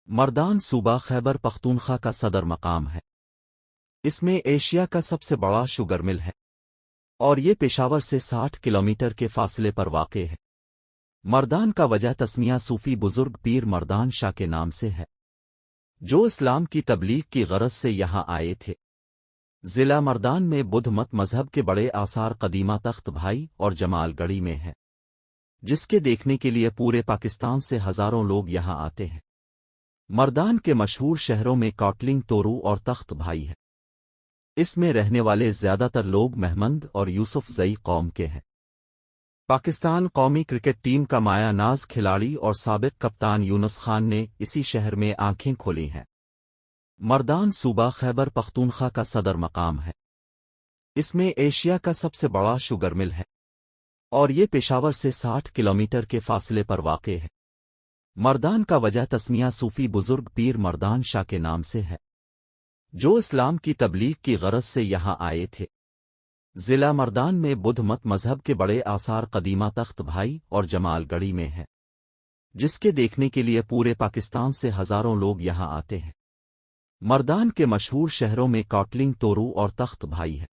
مردان صوبہ خیبر پختونخوا کا صدر مقام ہے۔ اس میں ایشیا کا سب سے بڑا شوگر مل ہے اور یہ پشاور سے 60 کلومیٹر کے فاصلے پر واقع ہے۔ مردان کا وجہ تسمیہ صوفی بزرگ پیر مردان شاہ کے نام سے ہے، جو اسلام کی تبلیغ کی غرض سے یہاں آئے تھے۔ ضلع مردان میں بدھ مت مذہب کے بڑے آثار قدیمہ تخت بھائی اور جمال گڑھی میں ہیں، جس کے دیکھنے کے لیے پورے پاکستان سے ہزاروں لوگ یہاں آتے ہیں۔ مردان کے مشہور شہروں میں کوٹلنگ تورو اور تخت بھائی ہے۔ اس میں رہنے والے زیادہ تر لوگ مہمند اور یوسف زئی قوم کے ہیں۔ پاکستان قومی کرکٹ ٹیم کا مایہ ناز کھلاڑی اور سابق کپتان یونس خان نے اسی شہر میں آنکھیں کھولی ہیں۔ مردان صوبہ خیبر پختونخوا کا صدر مقام ہے۔ اس میں ایشیا کا سب سے بڑا شوگر مل ہے اور یہ پشاور سے 60 کلومیٹر کے فاصلے پر واقع ہے۔ مردان کا وجہ تسمیہ صوفی بزرگ پیر مردان شاہ کے نام سے ہے، جو اسلام کی تبلیغ کی غرض سے یہاں آئے تھے۔ ضلع مردان میں بدھ مت مذہب کے بڑے آثار قدیمہ تخت بھائی اور جمال گڑھی میں ہیں، جس کے دیکھنے کے لیے پورے پاکستان سے ہزاروں لوگ یہاں آتے ہیں۔ مردان کے مشہور شہروں میں کوٹلنگ تورو اور تخت بھائی ہے۔